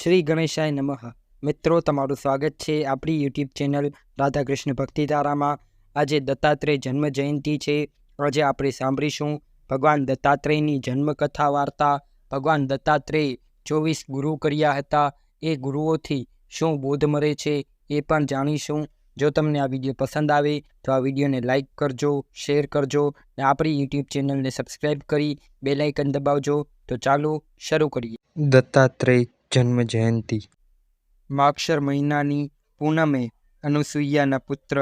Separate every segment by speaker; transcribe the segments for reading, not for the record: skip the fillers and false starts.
Speaker 1: શ્રી ગણેશાય નમઃ. મિત્રો, તમારું સ્વાગત છે આપણી યુટ્યુબ ચેનલ રાધાકૃષ્ણ ભક્તિધારામાં. આજે દત્તાત્રેય જન્મ જયંતિ છે. આજે આપણે સાંભળીશું ભગવાન દત્તાત્રેયની જન્મકથા વાર્તા. ભગવાન દત્તાત્રેય 24 ગુરુ કર્યા હતા. એ ગુરુઓથી શું બોધ મળે છે એ પણ જાણીશું. જો તમને આ વિડીયો પસંદ આવે તો આ વિડીયોને લાઇક કરજો, શેર કરજો અને આપણી યુટ્યુબ ચેનલને સબસ્ક્રાઈબ કરી બેલ આઇકન દબાવજો. તો ચાલો શરૂ કરીએ. દત્તાત્રેય જન્મ જયંતિ. માગશર મહિનાની પૂનમે અનુસૂયાના પુત્ર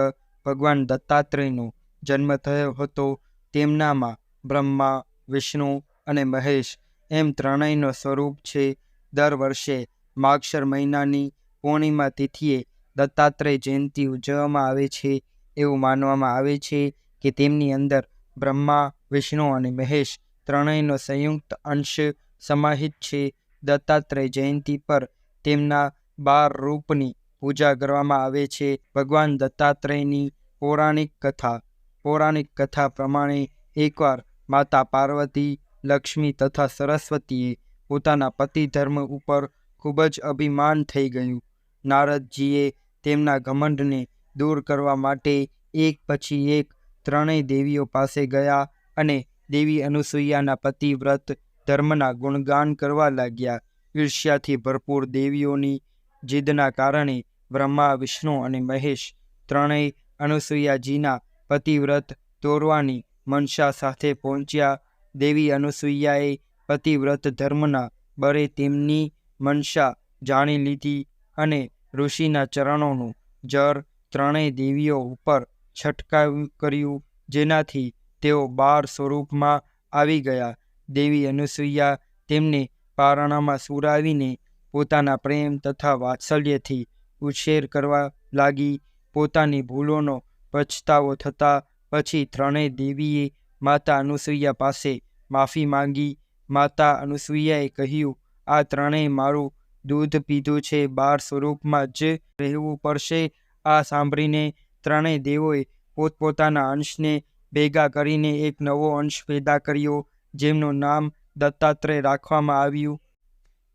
Speaker 1: ભગવાન દત્તાત્રેયનો જન્મ થયો હતો. તેમનામાં બ્રહ્મા, વિષ્ણુ અને મહેશ એમ ત્રણેયનો સ્વરૂપ છે. દર વર્ષે માગશર મહિનાની પૂર્ણિમા તિથિએ દત્તાત્રેય જયંતિ ઉજવવામાં આવે છે. એવું માનવામાં આવે છે કે તેમની અંદર બ્રહ્મા, વિષ્ણુ અને મહેશ ત્રણેયનો સંયુક્ત અંશ સમાહિત છે. દત્તાત્રેય જયંતિ પર તેમના 12 રૂપની પૂજા કરવામાં આવે છે. ભગવાન દત્તાત્રેયની પૌરાણિક કથા પ્રમાણે એકવાર માતા પાર્વતી, લક્ષ્મી તથા સરસ્વતીએ પોતાના પતિ ધર્મ ઉપર ખૂબ જ અભિમાન થઈ ગયું. નારદજીએ તેમના ઘમંડને દૂર કરવા માટે એક પછી એક ત્રણેય દેવીઓ પાસે ગયા અને દેવી અનુસૂયાના પતિવ્રત ધર્મના ગુણગાન કરવા લાગ્યા. ઈર્ષ્યાથી ભરપૂર દેવીઓની જીદના કારણે બ્રહ્મા, વિષ્ણુ અને મહેશ ત્રણેય અનુસૂયાજીના પતિવ્રત તોડવાની મનસા સાથે પહોંચ્યા. દેવી અનુસૂયાએ પતિવ્રત ધર્મના બળે તેમની મનસા જાણી લીધી અને ઋષિના ચરણોનું જળ ત્રણેય દેવીઓ ઉપર છંટકાવ કર્યું, જેનાથી તેઓ 12 સ્વરૂપમાં આવી ગયા. દેવી અનુસૂયા તેમને પારણામાં સુરાવીને પોતાના પ્રેમ તથા વાત્સલ્યથી ઉછેર કરવા લાગી. પોતાની ભૂલોનો પછતાવો થતાં પછી ત્રણેય દેવીએ માતા અનુસૂયા પાસે માફી માંગી. માતા અનુસૂયાએ કહ્યું, આ ત્રણેય મારું દૂધ પીધું છે, 12 સ્વરૂપમાં જ રહેવું પડશે. આ સાંભળીને ત્રણેય દેવોએ પોતપોતાના અંશને ભેગા કરીને એક નવો અંશ પેદા કર્યો, જેમનું નામ દત્તાત્રેય રાખવામાં આવ્યું.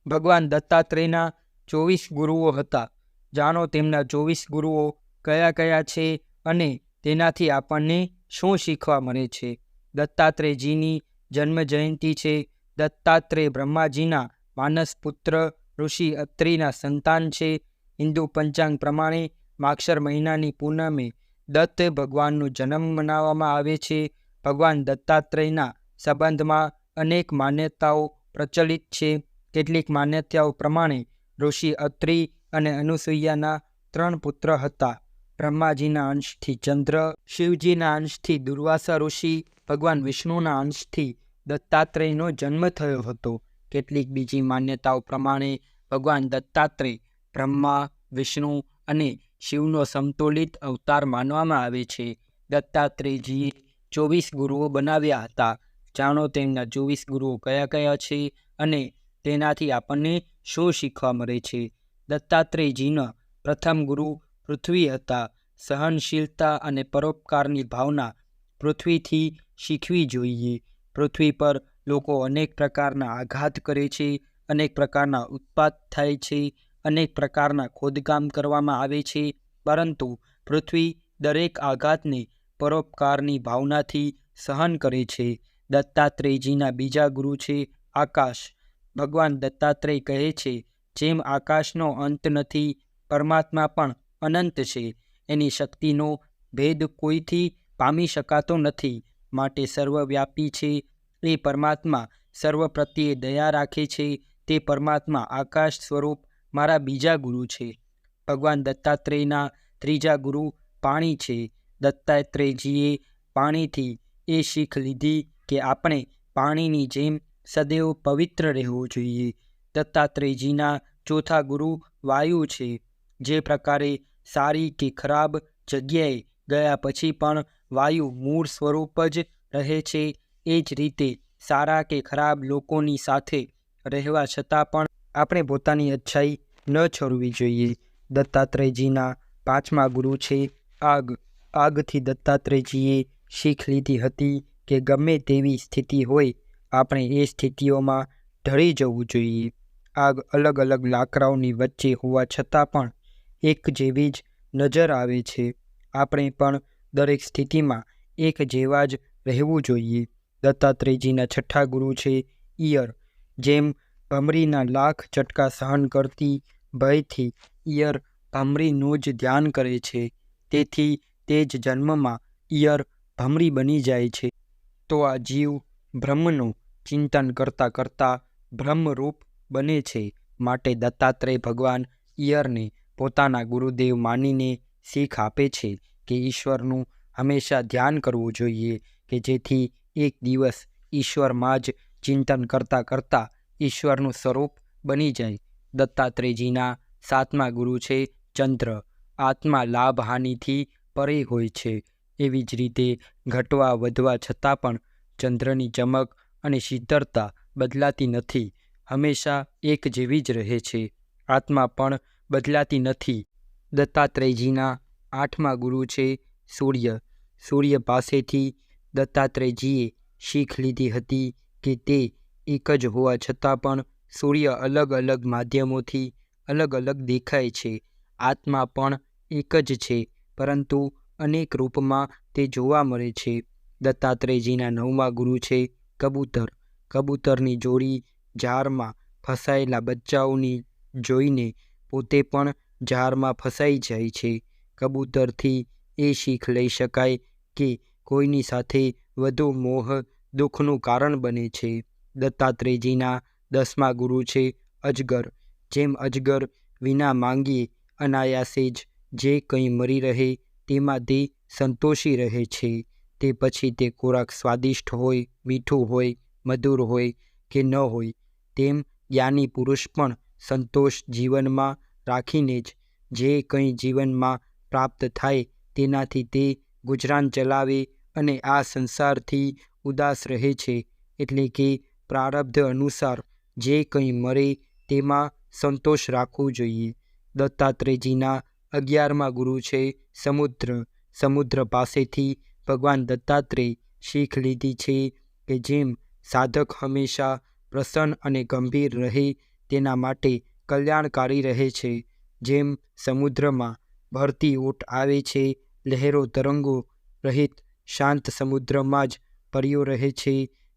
Speaker 1: ભગવાન દત્તાત્રેયના 24 ગુરુઓ હતા. જાણો તેમના 24 ગુરુઓ કયા કયા છે અને તેનાથી આપણને શું શીખવા મળે છે. દત્તાત્રેયજીની જન્મ જયંતિ છે. દત્તાત્રેય બ્રહ્માજીના માનસ પુત્ર ઋષિ અત્રિના સંતાન છે. હિન્દુ પંચાંગ પ્રમાણે માગશર મહિનાની પૂનમે દત્ત ભગવાનનો જન્મ મનાવવામાં આવે છે. ભગવાન દત્તાત્રેયના સંબંધમાં અનેક માન્યતાઓ પ્રચલિત છે. કેટલીક માન્યતાઓ પ્રમાણે ઋષિ અત્રિ અને અનુસૂયાના 3 પુત્ર હતા. બ્રહ્માજીના અંશથી ચંદ્ર, શિવજીના અંશથી દુર્વાસા ઋષિ, ભગવાન વિષ્ણુના અંશથી દત્તાત્રેયનો જન્મ થયો હતો. કેટલીક બીજી માન્યતાઓ પ્રમાણે ભગવાન દત્તાત્રેય બ્રહ્મા, વિષ્ણુ અને શિવનો સમતોલિત અવતાર માનવામાં આવે છે. દત્તાત્રેયજીએ 24 ગુરુઓ બનાવ્યા હતા. જાણો તેમના 24 ગુરુઓ કયા કયા છે અને તેનાથી આપણને શું શીખવા મળે છે. દત્તાત્રેયજીના પ્રથમ ગુરુ પૃથ્વી હતા. સહનશીલતા અને પરોપકારની ભાવના પૃથ્વીથી શીખવી જોઈએ. પૃથ્વી પર લોકો અનેક પ્રકારના આઘાત કરે છે, અનેક પ્રકારના ઉત્પાત થાય છે, અનેક પ્રકારના ખોદકામ કરવામાં આવે છે, પરંતુ પૃથ્વી દરેક આઘાતને પરોપકારની ભાવનાથી સહન કરે છે. દત્તાત્રેયજીના બીજા ગુરુ છે આકાશ. ભગવાન દત્તાત્રેય કહે છે, જેમ આકાશનો અંત નથી, પરમાત્મા પણ અનંત છે. એની શક્તિનો ભેદ કોઈથી પામી શકાતો નથી, માટે સર્વવ્યાપી છે. એ પરમાત્મા સર્વ પ્રત્યે દયા રાખે છે. તે પરમાત્મા આકાશ સ્વરૂપ મારા બીજા ગુરુ છે. ભગવાન દત્તાત્રેયના ત્રીજા ગુરુ પાણી છે. દત્તાત્રેયજીએ પાણીથી એ શીખ લીધી કે આપણે પાણીની જેમ સદૈવ પવિત્ર રહેવું જોઈએ. દત્તાત્રેયજીના ચોથા ગુરુ વાયુ છે. જે પ્રકારે સારી કે ખરાબ જગ્યાએ ગયા પછી પણ વાયુ મૂળ સ્વરૂપ જ રહે છે, એ જ રીતે સારા કે ખરાબ લોકોની સાથે રહેવા છતાં પણ આપણે પોતાની અચ્છાઈ ન છોડવી જોઈએ. દત્તાત્રેયજીના પાંચમા ગુરુ છે આગ. આગથી દત્તાત્રેયજીએ શીખ લીધી હતી કે ગમે તેવી સ્થિતિ હોય, આપણે એ સ્થિતિઓમાં ઢળી જવું જોઈએ. આગ અલગ અલગ લાકડાઓની વચ્ચે હોવા છતાં પણ એક જેવી જ નજર આવે છે. આપણે પણ દરેક સ્થિતિમાં એક જેવા જ રહેવું જોઈએ. દત્તાત્રેયજીના છઠ્ઠા ગુરુ છે ઈયર. જેમ ભમરીના લાખ ચટકા સહન કરતી ભયથી ઈયર ભમરીનું જ ધ્યાન કરે છે, તેથી તે જ જન્મમાં ઈયર ભમરી બની જાય છે. તો આ જીવ બ્રહ્મનું ચિંતન કરતાં કરતાં બ્રહ્મરૂપ બને છે. માટે દત્તાત્રેય ભગવાન ઈયરને પોતાના ગુરુદેવ માનીને શીખ આપે છે કે ઈશ્વરનું હંમેશા ધ્યાન કરવું જોઈએ, કે જેથી એક દિવસ ઈશ્વરમાં જ ચિંતન કરતાં કરતાં ઈશ્વરનું સ્વરૂપ બની જાય. દત્તાત્રેયજીના સાતમા ગુરુ છે ચંદ્ર. આત્મા લાભ હાનિથી પરે હોય છે. એવી જ રીતે ઘટવા વધવા છતાં પણ ચંદ્રની ચમક અને શીતળતા બદલાતી નથી, હંમેશા એક જેવી જ રહે છે. આત્મા પણ બદલાતી નથી. દત્તાત્રેયજીના આઠમા ગુરુ છે સૂર્ય. સૂર્ય પાસેથી દત્તાત્રેયજીએ શીખ લીધી હતી કે તે એક જ હોવા છતાં પણ સૂર્ય અલગ અલગ માધ્યમોથી અલગ અલગ દેખાય છે. આત્મા પણ એક જ છે, પરંતુ અનેક રૂપમાં તે જોવા મળે છે. દત્તાત્રેયજીના નવમા ગુરુ છે કબૂતર. કબૂતરની જોડી જારમાં ફસાયેલા બચ્ચાઓની જોઈને પોતે પણ જારમાં ફસાઈ જાય છે. કબૂતરથી એ શીખ લઈ શકાય કે કોઈની સાથે વધુ મોહ દુઃખનું કારણ બને છે. દત્તાત્રેયજીના દસમા ગુરુ છે અજગર. જેમ અજગર વિના માંગીએ અનાયાસે જ જે કંઈ મળી રહે તેમાં તે સંતોષી રહે છે, તે પછી તે ખોરાક સ્વાદિષ્ટ હોય, મીઠું હોય, મધુર હોય કે ન હોય, તેમ જ્ઞાની પુરુષ પણ સંતોષ જીવનમાં રાખીને જ જે કંઈ જીવનમાં પ્રાપ્ત થાય તેનાથી તે ગુજરાન ચલાવે અને આ સંસારથી ઉદાસ રહે છે. એટલે કે પ્રારબ્ધ અનુસાર જે કંઈ મળે તેમાં સંતોષ રાખવો જોઈએ. દત્તાત્રેયજીના 11મા ગુરુ છે સમુદ્ર. સમુદ્ર પાસેથી ભગવાન દત્તાત્રેય શીખ લીધી છે કે જેમ સાધક હંમેશા પ્રસન્ન અને ગંભીર રહે તેના માટે કલ્યાણકારી રહે છે. જેમ સમુદ્રમાં ભરતી ઓટ આવે છે, લહેરો તરંગો રહિત શાંત સમુદ્રમાં જ પર્યો રહે છે,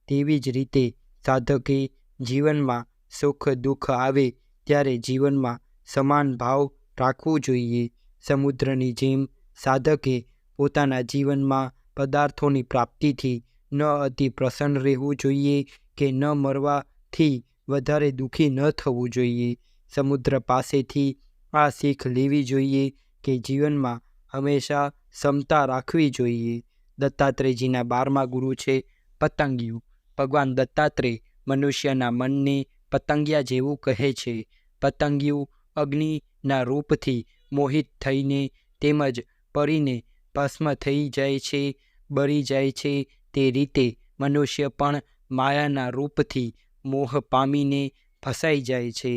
Speaker 1: તેવી જ રીતે સાધકે જીવનમાં સુખ દુઃખ આવે ત્યારે જીવનમાં સમાન ભાવ રાખવો જોઈએ. સમુદ્રની જેમ સાધકે પોતાના જીવનમાં પદાર્થોની પ્રાપ્તિથી ન અતિ પ્રસન્ન રહેવું જોઈએ કે ન મળવાથી વધારે દુઃખી ન થવું જોઈએ. સમુદ્ર પાસેથી આ શીખ લેવી જોઈએ કે જીવનમાં હંમેશા સમતા રાખવી જોઈએ. દત્તાત્રેયજીના 12મા ગુરુ છે પતંગિયું. ભગવાન દત્તાત્રેય મનુષ્યના મનને પતંગિયા જેવું કહે છે. પતંગિયું અગ્નિના રૂપથી મોહિત થઈને તેમજ પરીને ભસ્મ થઈ જાય છે, બળી જાય છે. તે રીતે મનુષ્ય પણ માયાના રૂપથી મોહ પામીને ફસાઈ જાય છે,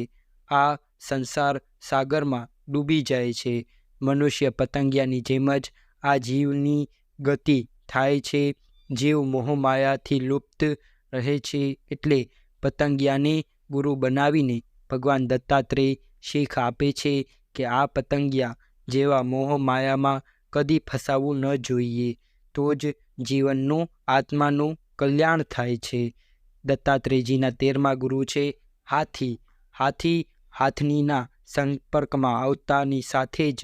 Speaker 1: આ સંસાર સાગરમાં ડૂબી જાય છે. મનુષ્ય પતંગિયાની જેમ જ આ જીવની ગતિ થાય છે. જીવ મોહમાયાથી લુપ્ત રહે છે, એટલે પતંગિયાને ગુરુ બનાવીને ભગવાન દત્તાત્રેય શીખ આપે છે કે આ પતંગિયા જેવા મોહમાયામાં કદી ફસાવવું ન જોઈએ, તો જ જીવનનું આત્માનું કલ્યાણ થાય છે. દત્તાત્રેયજીના 13મા ગુરુ છે હાથી. હાથી હાથનીના સંપર્કમાં આવતાની સાથે જ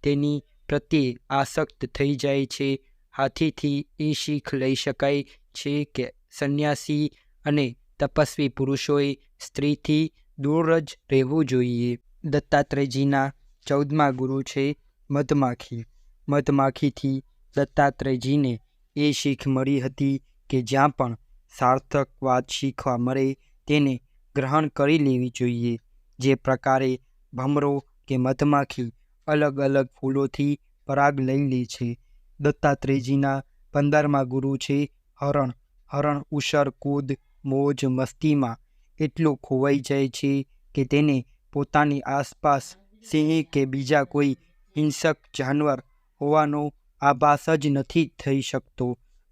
Speaker 1: તેની પ્રત્યે આસક્ત થઈ જાય છે. હાથીથી એ શીખ લઈ શકાય છે કે સંન્યાસી અને તપસ્વી પુરુષોએ સ્ત્રીથી દૂર જ રહેવું જોઈએ. દત્તાત્રેયજીના 14મા ગુરુ છે મધમાખી. મધમાખીથી દત્તાત્રેયજીને એ શીખ મળી હતી કે જ્યાં પણ સાર્થક વાત શીખવા મળે તેને ગ્રહણ કરી લેવી જોઈએ. જે પ્રકારે ભમરો કે મધમાખી અલગ અલગ ફૂલોથી પરાગ લઈ લે છે. દત્તાત્રેયજીના 15મા ગુરુ છે હરણ. હરણ ઉછળ કૂદ મોજ મસ્તીમાં એટલો ખોવાઈ જાય છે કે તેને પોતાની આસપાસ સિંહ કે બીજા કોઈ હિંસક જાનવર હોવાનો આભાસ જ નથી થઈ શકતો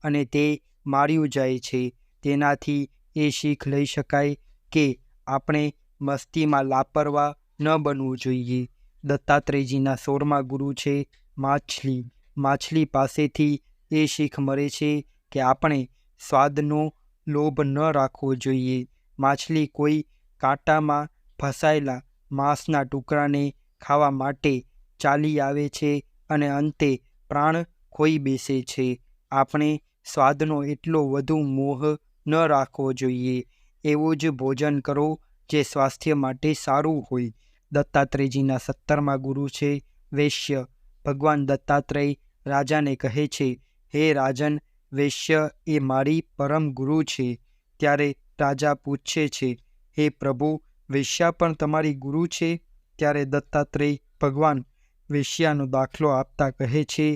Speaker 1: અને તે માર્યું જાય છે. તેનાથી એ શીખ લઈ શકાય કે આપણે મસ્તીમાં લાપરવાહ ન બનવું જોઈએ. દત્તાત્રેયજીના 16મા ગુરુ છે માછલી. માછલી પાસેથી એ શીખ મળે છે કે આપણે સ્વાદનો લોભ ન રાખવો જોઈએ. માછલી કોઈ કાંટામાં ફસાયેલા માંસના ટુકડાને ખાવા માટે ચાલી આવે છે અને અંતે પ્રાણ ખોઈ બેસે છે. આપણે સ્વાદનો એટલો વધુ મોહ ન રાખવો જોઈએ. એવું જ ભોજન કરો જે સ્વાસ્થ્ય માટે સારું હોય. દત્તાત્રેયજીના 17મા ગુરુ છે વૈશ્ય. ભગવાન દત્તાત્રેય રાજાને કહે છે, હે રાજન, વૈશ્ય એ મારી પરમ ગુરુ છે. ત્યારે રાજા પૂછે છે, હે પ્રભુ, વૈશ્યા પણ તમારી ગુરુ છે? ત્યારે દત્તાત્રેય ભગવાન વૈશ્યાનો દાખલો આપતા કહે છે,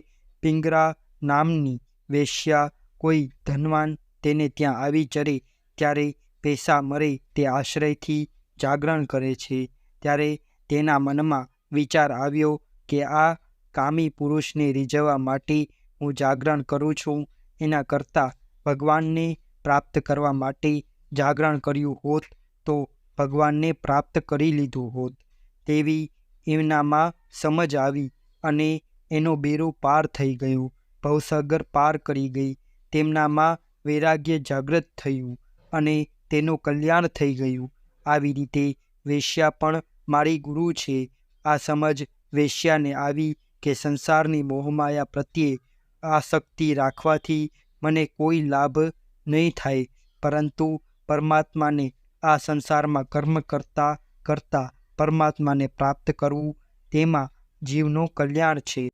Speaker 1: પિંગરા નામની વૈશ્યા કોઈ ધનવાન તેને ત્યાં આવી ચરે ત્યારે પૈસા મળે તે આશ્રયથી જાગરણ કરે છે. ત્યારે તેના મનમાં વિચાર આવ્યો કે આ કામી પુરુષને રીઝવવા માટે હું જાગરણ કરું છું, એના કરતાં ભગવાનને પ્રાપ્ત કરવા માટે જાગરણ કર્યું હોત તો ભગવાનને પ્રાપ્ત કરી લીધું હોત. તેવી એમનામાં સમજ આવી અને એનો બેડો પાર થઈ ગયો. ભવસાગર પાર કરી ગઈ. તેમનામાં વૈરાગ્ય જાગૃત થયું અને તેનું કલ્યાણ થઈ ગયું. આવી રીતે વેશ્યા પણ મારી ગુરુ છે. આ સમજ વેશ્યાને આવી કે સંસારની મોહમાયા પ્રત્યે આસક્તિ રાખવાથી મને કોઈ લાભ નહીં થાય, પરંતુ પરમાત્માને આ સંસારમાં કર્મ કરતાં કરતાં પરમાત્માને પ્રાપ્ત કરવું, તેમાં જીવનું કલ્યાણ છે.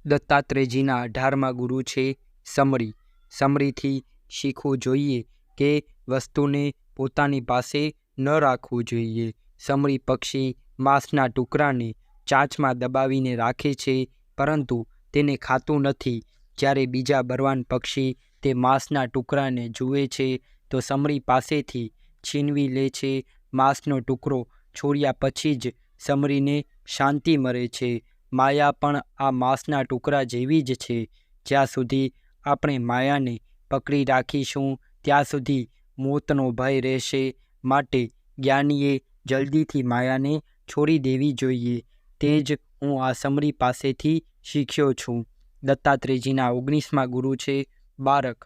Speaker 1: દત્તાત્રેયજીના 18મા ગુરુ છે સમરી. સમરીથી શીખવું જોઈએ કે વસ્તુને પોતાની પાસે ન રાખવું જોઈએ. સમરી પક્ષી માંસના ટુકડાને ચાંચમાં દબાવીને રાખે છે, પરંતુ તેને ખાતું નથી. જ્યારે બીજા બળવાન પક્ષી તે માંસના ટુકડાને જુએ છે તો સમરી પાસેથી છીનવી લે છે. માંસનો ટુકડો છોડ્યા પછી જ સમરીને શાંતિ મળે છે. માયા પણ આ માંસના ટુકડા જેવી જ છે. જ્યાં સુધી આપણે માયાને પકડી રાખીશું ત્યાં સુધી મોતનો ભય રહેશે. માટે જ્ઞાનીએ જલ્દીથી માયાને છોડી દેવી જોઈએ. તે જ હું આ સમરી પાસેથી શીખ્યો છું. દત્તાત્રેયજીના 19મા ગુરુ છે બાળક.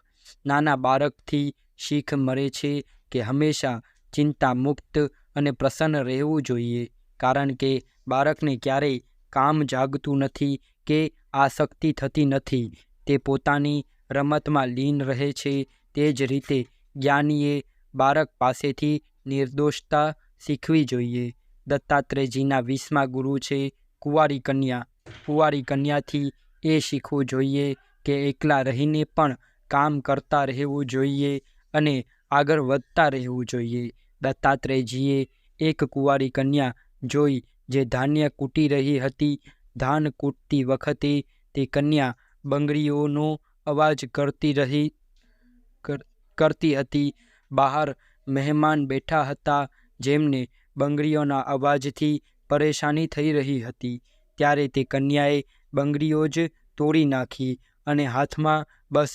Speaker 1: નાના બાળકથી શીખ મળે છે કે હંમેશા ચિંતા મુક્ત અને પ્રસન્ન રહેવું જોઈએ, કારણ કે બાળકને ક્યારેય કામ જાગતું નથી કે આસક્તિ થતી નથી. તે પોતાની રમતમાં લીન રહે છે. તે જ રીતે જ્ઞાનીએ બાળક પાસેથી નિર્દોષતા શીખવી જોઈએ. દત્તાત્રેયજીના 20મા ગુરુ છે કુંવારી કન્યા. કુંવારી કન્યાથી એ શીખવું જોઈએ કે એકલા રહીને પણ કામ કરતા રહેવું જોઈએ અને આગળ વધતા રહેવું જોઈએ. દત્તાત્રેયજીએ એક કુંવારી કન્યા જોઈ જે ધાન્ય કૂટી રહી હતી. ધાન કૂટતી વખતે તે કન્યા બંગડીઓનો અવાજ કરતી હતી. બહાર મહેમાન બેઠા હતા જેમને બંગડીઓના અવાજથી પરેશાની થઈ રહી હતી. ત્યારે તે કન્યાએ બંગડીઓ જ તોડી નાખી અને હાથમાં બસ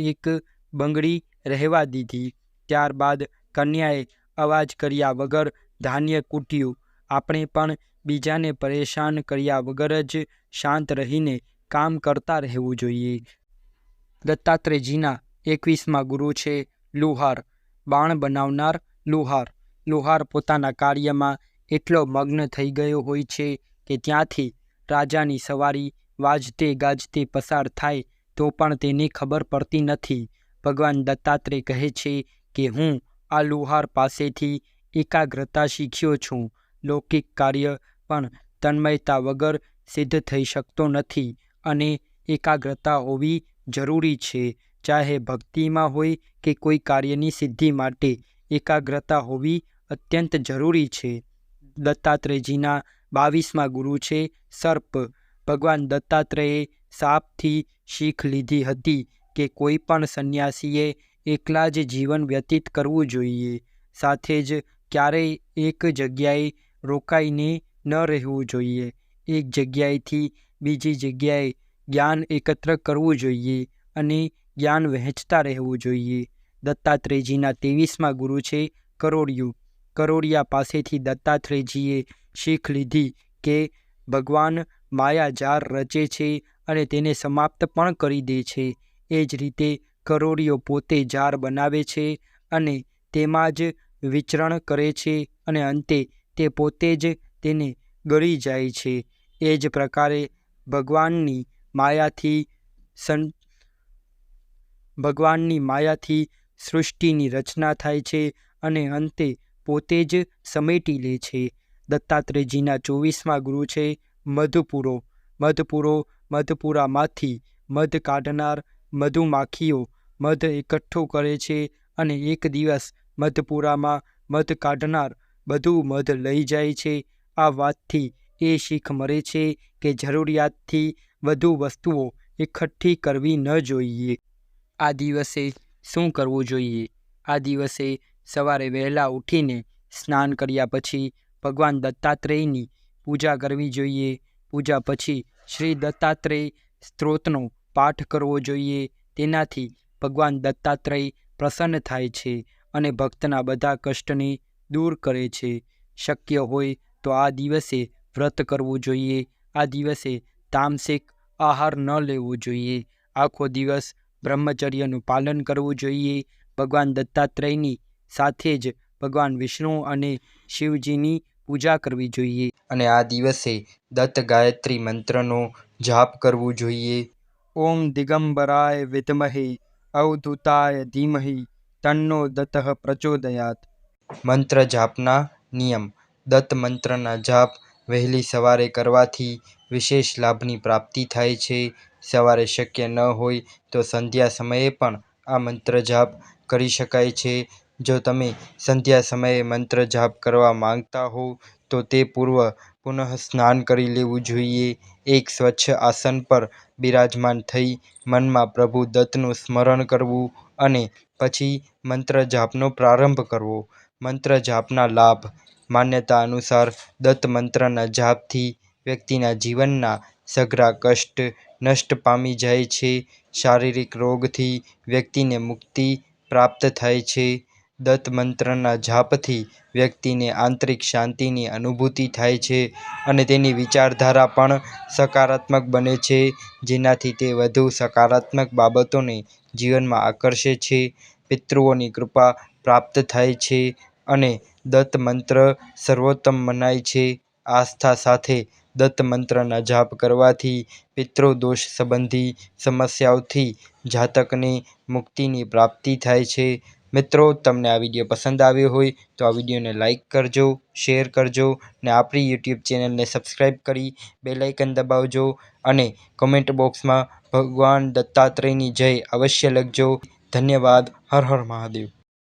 Speaker 1: એક બંગડી રહેવા દીધી. ત્યારબાદ કન્યાએ અવાજ કર્યા વગર ધાન્ય કૂટ્યું. આપણે પણ બીજાને પરેશાન કર્યા વગર જ શાંત રહીને કામ કરતા રહેવું જોઈએ. દત્તાત્રેયજીના 21મા ગુરુ છે લુહાર. બાણ બનાવનાર લુહાર. લુહાર પોતાના કાર્યમાં એટલો મગ્ન થઈ ગયો હોય છે કે ત્યાંથી રાજાની સવારી વાજતે ગાજતે પસાર થાય તો પણ તેને ખબર પડતી નથી. ભગવાન દત્તાત્રેય કહે છે કે હું આ લુહાર પાસેથી એકાગ્રતા શીખ્યો છું. લૌકિક કાર્ય પણ તન્મયતા વગર સિદ્ધ થઈ શકતો નથી અને એકાગ્રતા હોવી જરૂરી છે. ચાહે ભક્તિમાં હોય કે કોઈ કાર્યની સિદ્ધિ માટે એકાગ્રતા હોવી અત્યંત જરૂરી છે. દત્તાત્રેયજીના 22મા ગુરુ છે સર્પ. ભગવાન દત્તાત્રેયે સાપથી શીખ લીધી હતી કે કોઈ પણ સંન્યાસીએ એકલા જ જીવન વ્યતીત કરવું જોઈએ. સાથે જ ક્યારેય એક જગ્યાએ રોકાઈને ન રહેવું જોઈએ. એક જગ્યાએથી બીજી જગ્યાએ જ્ઞાન એકત્ર કરવું જોઈએ અને જ્ઞાન વહેંચતા રહેવું જોઈએ. દત્તાત્રેયજીના 23મા ગુરુ છે કરોડિયું. કરોડિયા પાસેથી દત્તાત્રેયજીએ શીખ લીધી કે ભગવાન માયાજાર રચે છે અને તેને સમાપ્ત પણ કરી દે છે. એ જ રીતે કરોડિયો પોતે જાર બનાવે છે અને તેમાં જ વિચરણ કરે છે અને અંતે તે પોતે જ તેને ગળી જાય છે. એ જ પ્રકારે ભગવાનની માયાથી સૃષ્ટિની રચના થાય છે અને અંતે પોતે જ સમેટી લે છે. દત્તાત્રેયજીના 24મા ગુરુ છે મધપુરો. મધપુરામાંથી મધ કાઢનાર મધુમાખીઓ મધ એકઠું કરે છે અને એક દિવસ મધપુરામાં મધ કાઢનાર બધું મધ લઈ જાય છે. આ વાતથી એ શીખ મળે છે કે જરૂરિયાતથી વધુ વસ્તુઓ એકઠી કરવી ન જોઈએ. આ દિવસે શું કરવું જોઈએ? આ દિવસે સવારે વહેલા ઉઠીને સ્નાન કર્યા પછી ભગવાન દત્તાત્રેયની પૂજા કરવી જોઈએ. પૂજા પછી શ્રી દત્તાત્રેય સ્તોત્રનો પાઠ કરવો જોઈએ. તેનાથી ભગવાન દત્તાત્રેય પ્રસન્ન થાય છે અને ભક્તના બધા કષ્ટને દૂર કરે છે. શક્ય હોય તો આ દિવસે વ્રત કરવું જોઈએ. આ દિવસે તામસિક આહાર ન લેવો જોઈએ. આખો દિવસ બ્રહ્મચર્યનું પાલન કરવું જોઈએ. ભગવાન દત્તાત્રેયની સાથે જ ભગવાન વિષ્ણુ અને શિવજીની પૂજા કરવી જોઈએ. અને આ દિવસે દત્ત ગાયત્રી મંત્રનો જાપ કરવું જોઈએ. ઓમ દિગંબરાય વિદ્મહે અવધૂતાય ધીમહિ તન્નો દત્તઃ પ્રચોદયાત. મંત્ર જાપના નિયમ. દત્ત મંત્રના જાપ વહેલી સવારે કરવાથી વિશેષ લાભની પ્રાપ્તિ થાય છે. સવારે શક્ય ન હોય તો સંધ્યા સમયે પણ આ મંત્ર જાપ કરી શકાય છે. જો તમે સંધ્યા સમયે મંત્ર જાપ કરવા માંગતા હો તો તે પૂર્વ પુનઃ સ્નાન કરી લેવું જોઈએ. એક સ્વચ્છ આસન પર બિરાજમાન થઈ મનમાં પ્રભુ દત્તનું સ્મરણ કરવું અને પછી મંત્ર જાપનો પ્રારંભ કરવો. મંત્ર જાપના લાભ. માન્યતા અનુસાર દત્ત મંત્રના જાપથી વ્યક્તિના જીવનના સઘળા કષ્ટ નષ્ટ પામી જાય છે. શારીરિક રોગથી વ્યક્તિને મુક્તિ પ્રાપ્ત થાય છે. દત્ત મંત્રના જાપથી વ્યક્તિને આંતરિક શાંતિની અનુભૂતિ થાય છે અને તેની વિચારધારા પણ સકારાત્મક બને છે, જેનાથી તે વધુ સકારાત્મક બાબતોને જીવનમાં આકર્ષે છે. પિતૃઓની કૃપા પ્રાપ્ત થાય છે અને દત્ત મંત્ર સર્વોત્તમ મનાય છે. આસ્થા સાથે દત્ત મંત્રના જાપ કરવાથી પિતૃદોષ સંબંધી સમસ્યાઓથી જાતકને મુક્તિની પ્રાપ્તિ થાય છે. મિત્રો, તમને આ વિડીયો પસંદ આવ્યો હોય તો આ વિડીયોને લાઇક કરજો, શેર કરજો અને આપણી યુટ્યુબ ચેનલને સબસ્ક્રાઈબ કરી બેલ આઇકન દબાવજો અને કમેન્ટ બોક્સમાં ભગવાન દત્તાત્રેયની જય અવશ્ય લખજો. ધન્યવાદ. હર હર મહાદેવ.